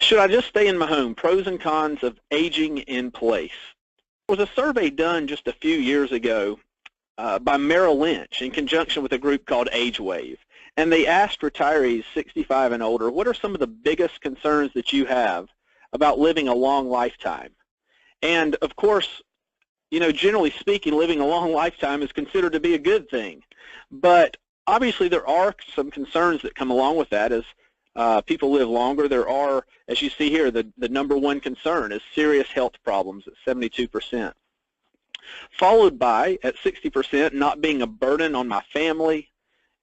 Should I just stay in my home? Pros and cons of aging in place. There was a survey done just a few years ago by Merrill Lynch in conjunction with a group called AgeWave. And they asked retirees 65 and older, what are some of the biggest concerns that you have about living a long lifetime? And of course, you know, generally speaking, living a long lifetime is considered to be a good thing. But obviously there are some concerns that come along with that. As people live longer, there are, as you see here, the number one concern is serious health problems at 72%. Followed by, at 60%, not being a burden on my family.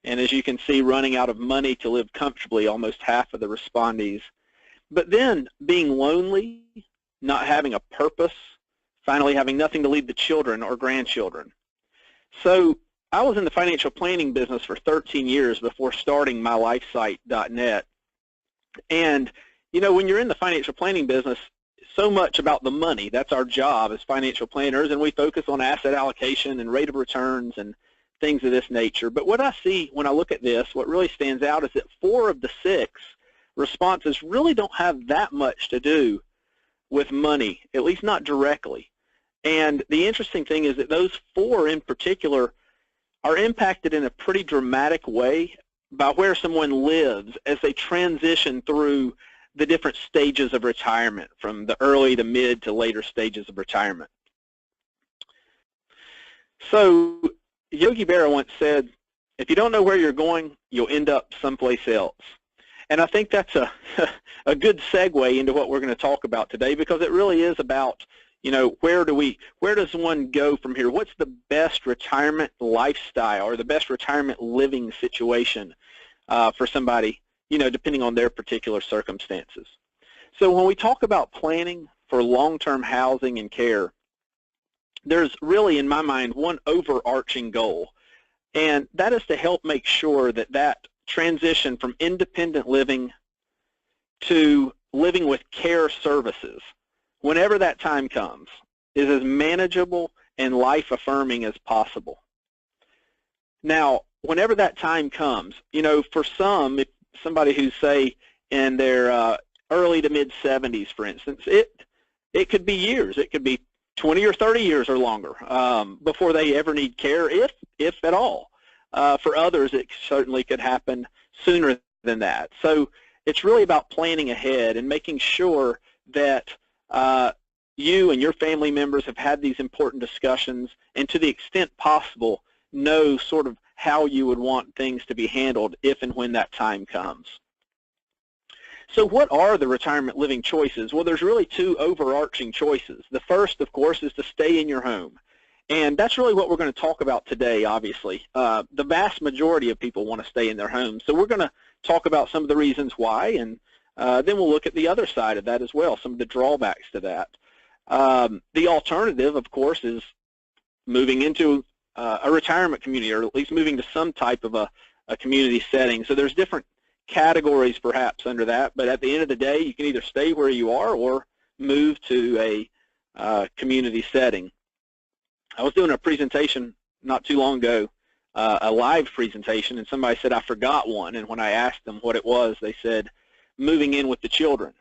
And as you can see, running out of money to live comfortably, almost half of the respondees. But then being lonely, not having a purpose, finally having nothing to leave the children or grandchildren. So I was in the financial planning business for 13 years before starting MyLifeSite.net. And, you know, when you're in the financial planning business, so much about the money. That's our job as financial planners, and we focus on asset allocation and rate of returns and things of this nature. But what I see when I look at this, what really stands out is that 4 of the 6 responses really don't have that much to do with money, at least not directly. And the interesting thing is that those 4 in particular are impacted in a pretty dramatic way by where someone lives as they transition through the different stages of retirement, from the early to mid to later stages of retirement. So Yogi Berra once said, if you don't know where you're going, you'll end up someplace else. And I think that's a good segue into what we're going to talk about today, because it really is about, you know, where does one go from here? What's the best retirement lifestyle or the best retirement living situation for somebody, you know, depending on their particular circumstances. So when we talk about planning for long-term housing and care, there's really, in my mind, one overarching goal, and that is to help make sure that that transition from independent living to living with care services, whenever that time comes, is as manageable and life-affirming as possible. Now, whenever that time comes, you know, for some, if somebody who's, say, in their early to mid-70s, for instance, it could be years. It could be 20 or 30 years or longer before they ever need care, if at all. For others, it certainly could happen sooner than that. So it's really about planning ahead and making sure that you and your family members have had these important discussions, and to the extent possible, know sort of how you would want things to be handled if and when that time comes. So what are the retirement living choices? Well, there's really 2 overarching choices. The first, of course, is to stay in your home. And that's really what we're going to talk about today, obviously. The vast majority of people want to stay in their homes. So we're going to talk about some of the reasons why, and then we'll look at the other side of that as well, some of the drawbacks to that. The alternative, of course, is moving into a retirement community, or at least moving to some type of a community setting. So there's different categories perhaps under that, but at the end of the day, you can either stay where you are or move to a community setting. I was doing a presentation not too long ago, a live presentation, and somebody said I forgot one, and when I asked them what it was, they said moving in with the children.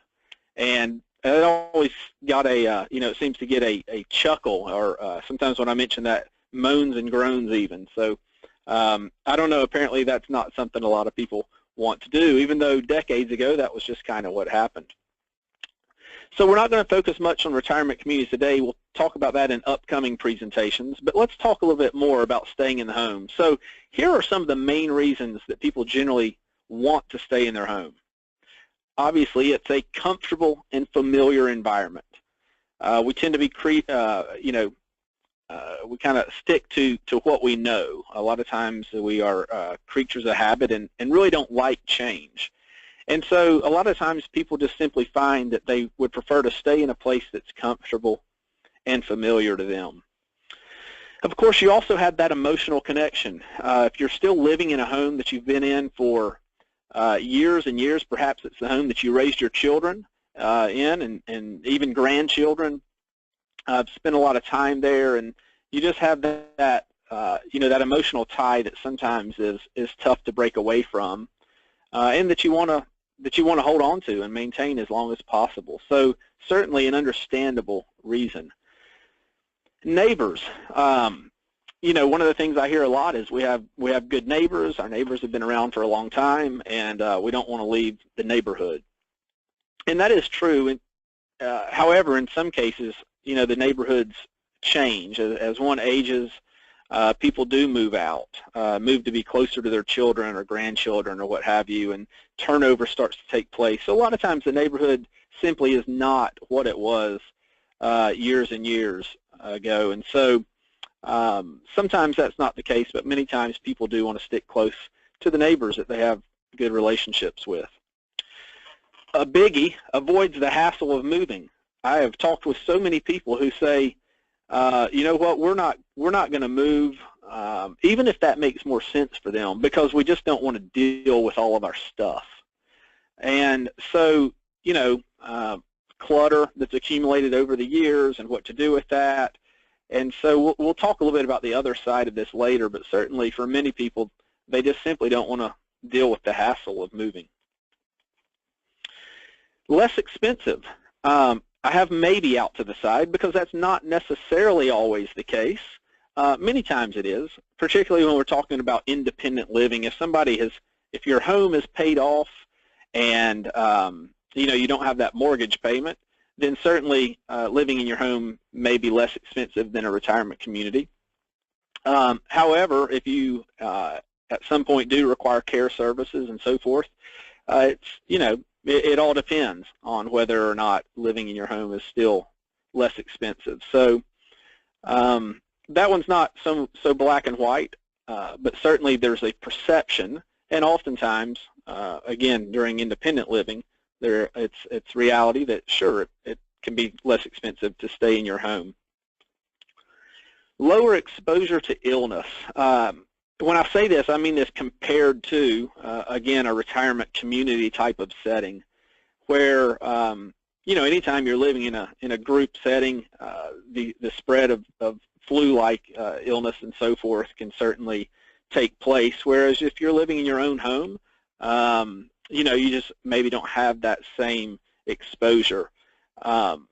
And it always got a, you know, it seems to get a chuckle, or sometimes when I mention that, moans and groans even. So I don't know, apparently that's not something a lot of people want to do, even though decades ago that was just kind of what happened. So we're not going to focus much on retirement communities today. We'll talk about that in upcoming presentations, but let's talk a little bit more about staying in the home. So here are some of the main reasons that people generally want to stay in their home. Obviously, it's a comfortable and familiar environment. We tend to be, you know, we kind of stick to what we know. A lot of times we are creatures of habit and really don't like change. And so a lot of times people just simply find that they would prefer to stay in a place that's comfortable and familiar to them. Of course, you also have that emotional connection. If you're still living in a home that you've been in for years and years, perhaps it's the home that you raised your children in, and even grandchildren, spent a lot of time there, and you just have that you know, that emotional tie that sometimes is tough to break away from, and that you want to that you want to hold on to and maintain as long as possible. So certainly an understandable reason. Neighbors. You know, one of the things I hear a lot is we have good neighbors. Our neighbors have been around for a long time, and we don't want to leave the neighborhood. And that is true. However, in some cases, you know, the neighborhoods change. As one ages, people do move out, move to be closer to their children or grandchildren or what have you, and turnover starts to take place. So a lot of times the neighborhood simply is not what it was years and years ago. And so sometimes that's not the case, but many times people do want to stick close to the neighbors that they have good relationships with. A biggie, avoids the hassle of moving. I have talked with so many people who say, you know what, we're not going to move, even if that makes more sense for them, because we just don't want to deal with all of our stuff. And so, you know, clutter that's accumulated over the years and what to do with that. And so we'll talk a little bit about the other side of this later, but certainly for many people, they just simply don't want to deal with the hassle of moving. Less expensive. I have maybe out to the side because that's not necessarily always the case. Many times it is, particularly when we're talking about independent living. If your home is paid off and you know, you don't have that mortgage payment, then certainly living in your home may be less expensive than a retirement community. However, if you at some point do require care services and so forth, it's, you know, it all depends on whether or not living in your home is still less expensive. So that one's not so black and white, but certainly there's a perception, and oftentimes, again, during independent living, it's reality that sure, it can be less expensive to stay in your home. Lower exposure to illness. When I say this, I mean this compared to, again, a retirement community type of setting where, you know, anytime you're living in a group setting, the spread of flu-like illness and so forth can certainly take place, whereas if you're living in your own home, you know, you just maybe don't have that same exposure. So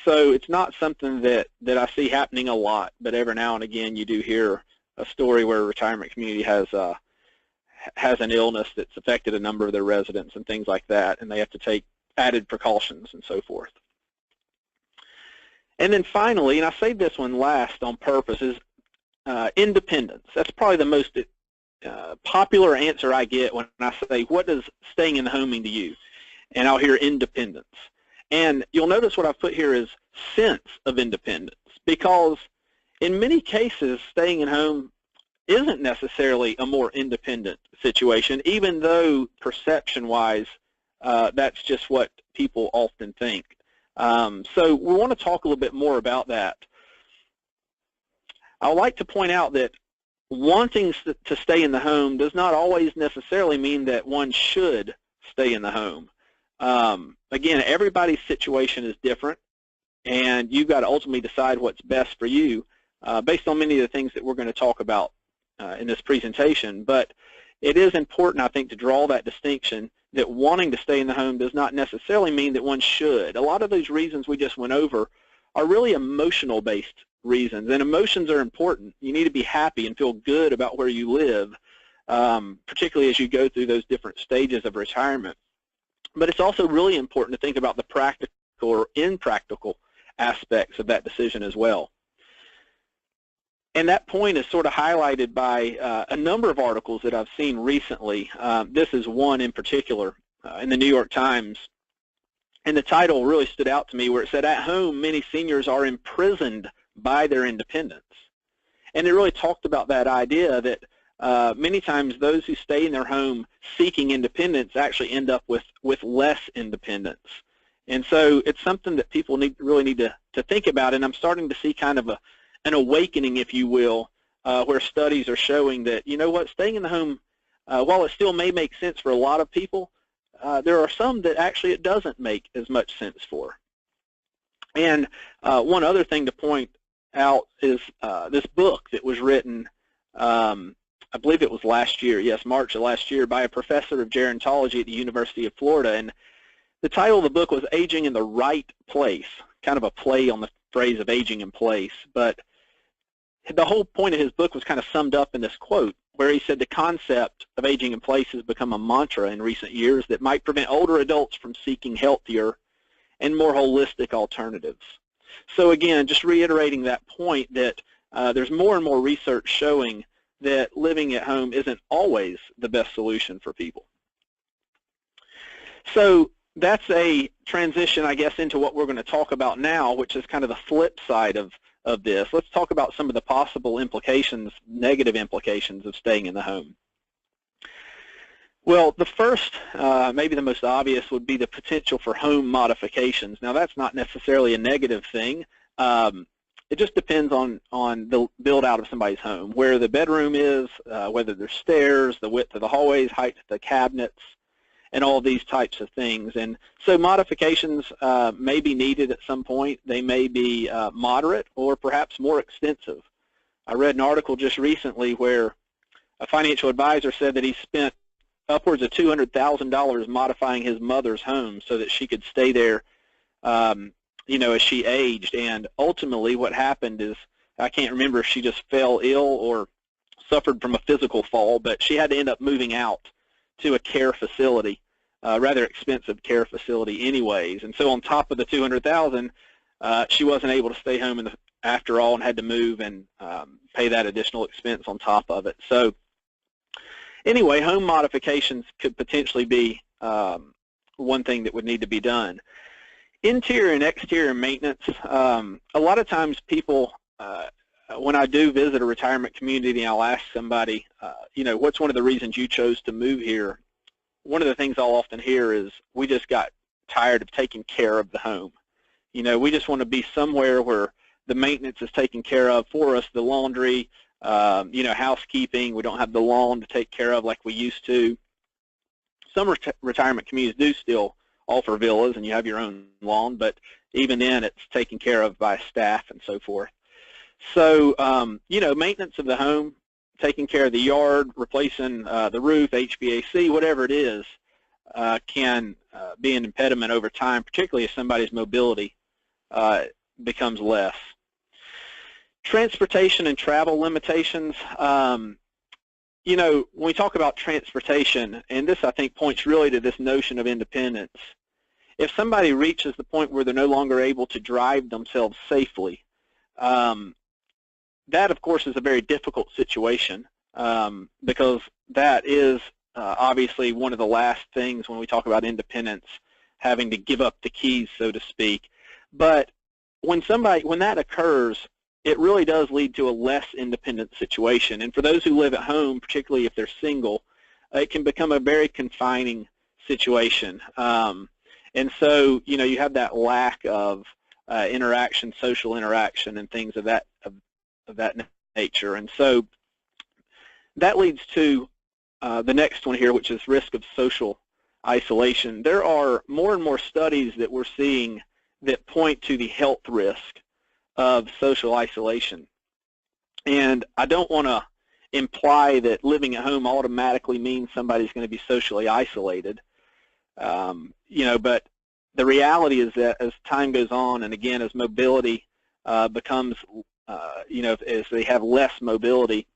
it's not something that I see happening a lot, but every now and again you do hear a story where a retirement community has an illness that's affected a number of their residents and things like that, and they have to take added precautions and so forth. And then finally, and I saved this one last on purpose, is independence. That's probably the most popular answer I get when I say, what does staying in the home mean to you? And I'll hear independence. And you'll notice what I've put here is sense of independence, because in many cases, staying at home isn't necessarily a more independent situation, even though perception-wise, that's just what people often think. So we want to talk a little bit more about that. I would like to point out that wanting to stay in the home does not always necessarily mean that one should stay in the home. Again, everybody's situation is different, and you've got to ultimately decide what's best for you based on many of the things that we're going to talk about in this presentation. But it is important, I think, to draw that distinction that wanting to stay in the home does not necessarily mean that one should. A lot of those reasons we just went over are really emotional-based reasons, and emotions are important. You need to be happy and feel good about where you live, particularly as you go through those different stages of retirement. But it's also really important to think about the practical or impractical aspects of that decision as well. And that point is sort of highlighted by a number of articles that I've seen recently. This is one in particular in the New York Times. And the title really stood out to me, where it said, "At home, many seniors are imprisoned by their independence." And it really talked about that idea that many times those who stay in their home seeking independence actually end up with less independence. And so it's something that people really need to think about. And I'm starting to see kind of an awakening, if you will, where studies are showing that, you know what, staying in the home, while it still may make sense for a lot of people, there are some that actually it doesn't make as much sense for. And one other thing to point out is this book that was written I believe it was last year, yes, March of last year, by a professor of gerontology at the University of Florida. And the title of the book was Aging in the Right Place, kind of a play on the phrase of aging in place. But the whole point of his book was kind of summed up in this quote, where he said the concept of aging in place has become a mantra in recent years that might prevent older adults from seeking healthier and more holistic alternatives. So again, just reiterating that point that there's more and more research showing that living at home isn't always the best solution for people. So that's a transition, I guess, into what we're going to talk about now, which is kind of the flip side of this. Let's talk about some of the possible implications, negative implications of staying in the home. Well, the first, maybe the most obvious, would be the potential for home modifications. Now, that's not necessarily a negative thing. It just depends on the build out of somebody's home, where the bedroom is, whether there's stairs, the width of the hallways, height of the cabinets, and all these types of things. And so modifications may be needed at some point. They may be moderate or perhaps more extensive. I read an article just recently where a financial advisor said that he spent upwards of $200,000 modifying his mother's home so that she could stay there, you know, as she aged. And ultimately what happened is, I can't remember if she just fell ill or suffered from a physical fall, but she had to end up moving out to a care facility, rather expensive care facility anyways. And so on top of the $200,000, she wasn't able to stay home after all and had to move and pay that additional expense on top of it. So anyway, home modifications could potentially be one thing that would need to be done. Interior and exterior maintenance, a lot of times people, when I do visit a retirement community, I'll ask somebody, you know, what's one of the reasons you chose to move here? One of the things I'll often hear is, we just got tired of taking care of the home. You know, we just want to be somewhere where the maintenance is taken care of for us, the laundry, you know, housekeeping. We don't have the lawn to take care of like we used to. Some retirement communities do still offer villas and you have your own lawn, but even then it's taken care of by staff and so forth. So, you know, maintenance of the home, taking care of the yard, replacing the roof, HVAC, whatever it is, can be an impediment over time, particularly if somebody's mobility becomes less. Transportation and travel limitations. You know, when we talk about transportation, and this I think points really to this notion of independence, if somebody reaches the point where they're no longer able to drive themselves safely, that of course is a very difficult situation, because that is obviously one of the last things when we talk about independence, having to give up the keys, so to speak. But when that occurs, it really does lead to a less independent situation. And for those who live at home, particularly if they're single, it can become a very confining situation. And so, you know, you have that lack of interaction, social interaction, and things of that nature. And so that leads to the next one here, which is risk of social isolation. There are more and more studies that we're seeing that point to the health risk of social isolation. And I don't want to imply that living at home automatically means somebody's going to be socially isolated. You know, but the reality is that as time goes on, and again, as mobility becomes, you know, as they have less mobility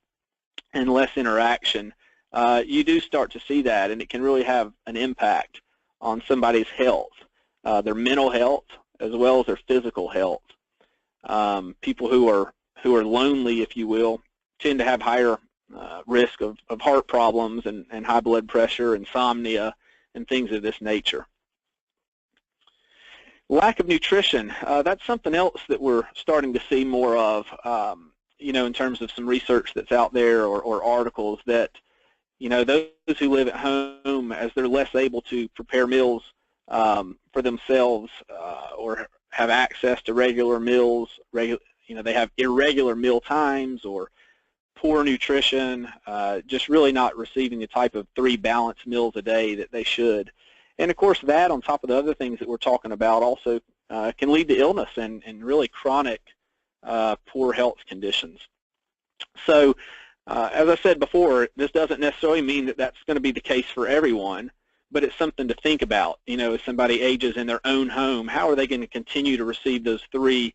and less interaction, you do start to see that, and it can really have an impact on somebody's health, their mental health as well as their physical health. People who are lonely, if you will, tend to have higher risk of heart problems and high blood pressure, insomnia, and things of this nature. Lack of nutrition, that's something else that we're starting to see more of, you know, in terms of some research that's out there or articles that, you know, those who live at home, as they're less able to prepare meals for themselves or have access to regular meals, you know, they have irregular meal times or poor nutrition, just really not receiving the type of 3 balanced meals a day that they should. And of course that, on top of the other things that we're talking about, also can lead to illness and really chronic poor health conditions. So As I said before, this doesn't necessarily mean that that's going to be the case for everyone, but it's something to think about. You know, if somebody ages in their own home, how are they going to continue to receive those 3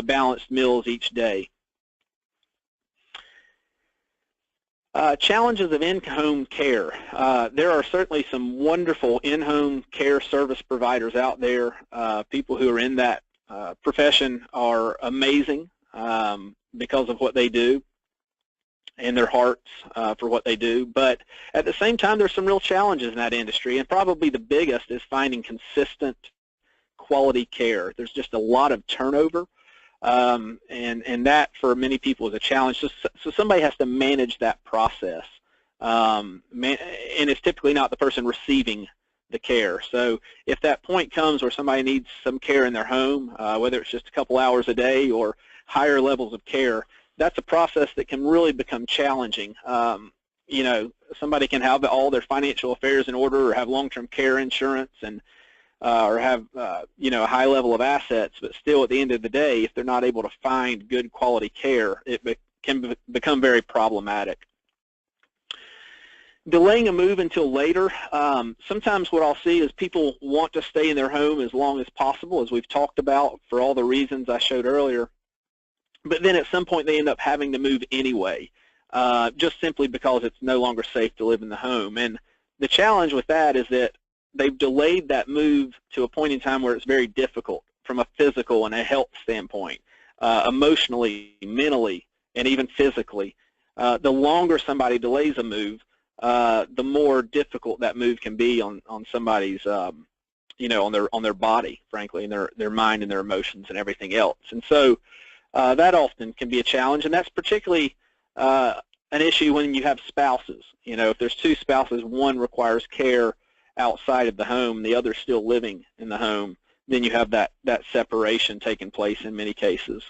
balanced meals each day? Challenges of in-home care. There are certainly some wonderful in-home care service providers out there. People who are in that profession are amazing because of what they do and their hearts for what they do. But at the same time, there's some real challenges in that industry, and probably the biggest is finding consistent quality care. There's just a lot of turnover, and that for many people is a challenge. So somebody has to manage that process, and it's typically not the person receiving the care. So if that point comes where somebody needs some care in their home, whether it's just a couple hours a day or higher levels of care, that's a process that can really become challenging. You know, somebody can have all their financial affairs in order or have long-term care insurance and or have you know, a high level of assets, but still at the end of the day, if they're not able to find good quality care, it can become very problematic. Delaying a move until later. Sometimes what I'll see is people want to stay in their home as long as possible, as we've talked about, for all the reasons I showed earlier. But then at some point they end up having to move anyway, just simply because it's no longer safe to live in the home. And the challenge with that is that they've delayed that move to a point in time where it's very difficult from a physical and a health standpoint, emotionally, mentally, and even physically. The longer somebody delays a move, the more difficult that move can be on somebody's, you know, on their body, frankly, and their mind and their emotions and everything else. And so that often can be a challenge, and that's particularly an issue when you have spouses. You know, if there's 2 spouses, one requires care outside of the home, the other still living in the home, then you have that separation taking place in many cases.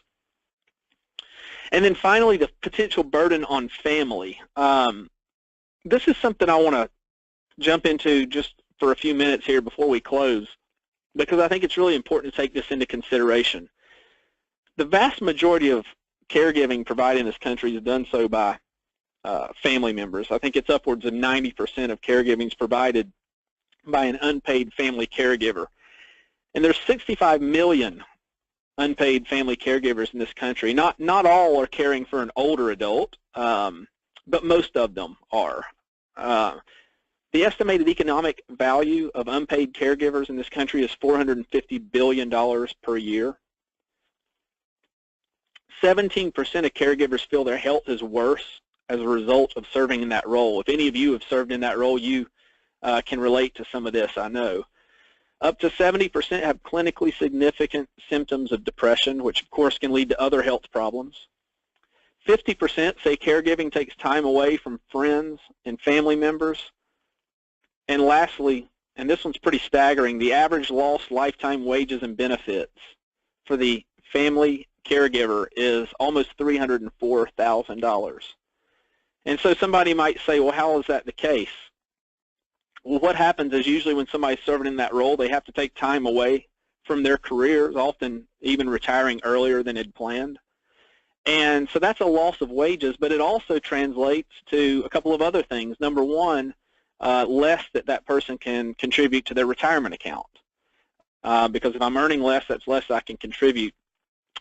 And then finally, the potential burden on family. This is something I want to jump into just for a few minutes here before we close, because I think it's really important to take this into consideration. The vast majority of caregiving provided in this country is done so by family members. I think it's upwards of 90% of caregiving is provided by an unpaid family caregiver. And there's 65 million unpaid family caregivers in this country. Not all are caring for an older adult, but most of them are. The estimated economic value of unpaid caregivers in this country is $450 billion per year. 17% of caregivers feel their health is worse as a result of serving in that role. If any of you have served in that role, you can relate to some of this, I know. Up to 70% have clinically significant symptoms of depression, which of course can lead to other health problems. 50% say caregiving takes time away from friends and family members. And lastly, and this one's pretty staggering, the average lost lifetime wages and benefits for the family caregiver is almost $304,000. And so somebody might say, well, how is that the case? Well, what happens is usually when somebody's serving in that role, they have to take time away from their careers, often even retiring earlier than had planned. And so that's a loss of wages, but it also translates to a couple of other things. Number one, less that person can contribute to their retirement account. Because if I'm earning less, that's less I can contribute.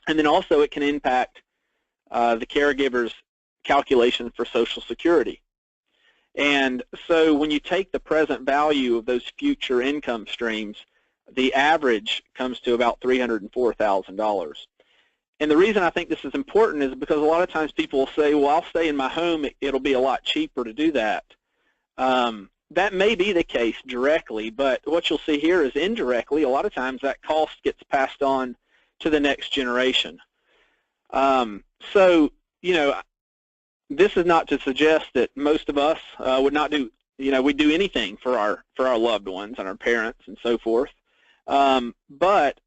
And then also it can impact the caregiver's calculation for Social Security. And so when you take the present value of those future income streams, the average comes to about $304,000. And the reason I think this is important is because a lot of times people will say, well, I'll stay in my home, it'll be a lot cheaper to do that. That may be the case directly, but what you'll see here is indirectly, a lot of times that cost gets passed on to the next generation. So, you know, this is not to suggest that most of us would not do, we'd do anything for our loved ones and our parents and so forth. But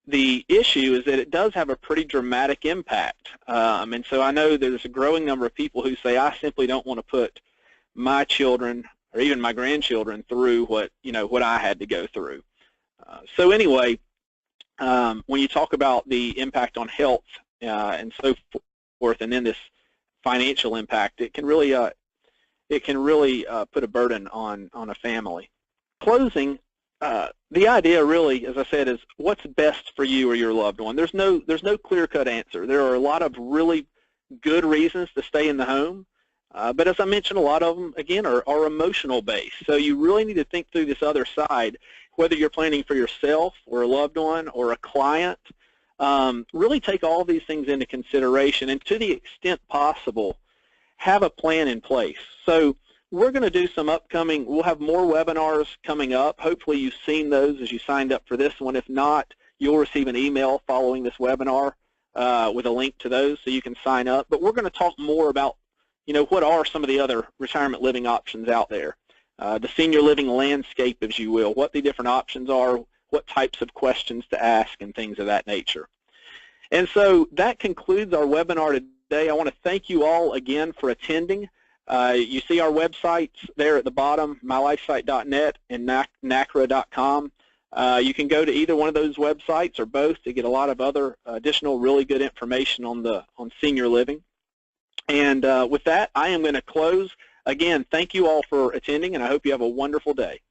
the issue is that it does have a pretty dramatic impact. And so I know there's a growing number of people who say, I simply don't want to put my children or even my grandchildren through what I had to go through. So anyway, when you talk about the impact on health and so forth, and then this financial impact. It can really put a burden on a family. Closing, the idea really, as I said, is what's best for you or your loved one. There's no clear-cut answer. There are a lot of really good reasons to stay in the home, but as I mentioned, a lot of them, again, are emotional based. So you really need to think through this other side, whether you're planning for yourself or a loved one or a client. Really take all of these things into consideration, and to the extent possible, have a plan in place. So we're going to do some upcoming, we'll have more webinars coming up. Hopefully you've seen those as you signed up for this one. If not, you'll receive an email following this webinar with a link to those so you can sign up. But we're going to talk more about, what are some of the other retirement living options out there. The senior living landscape, if you will, what the different options are, what types of questions to ask, and things of that nature. And so that concludes our webinar today. I want to thank you all again for attending. You see our websites there at the bottom, MyLifeSite.net and NACRA.com. You can go to either one of those websites or both to get a lot of other additional really good information on senior living. And with that, I am going to close. Again, thank you all for attending, and I hope you have a wonderful day.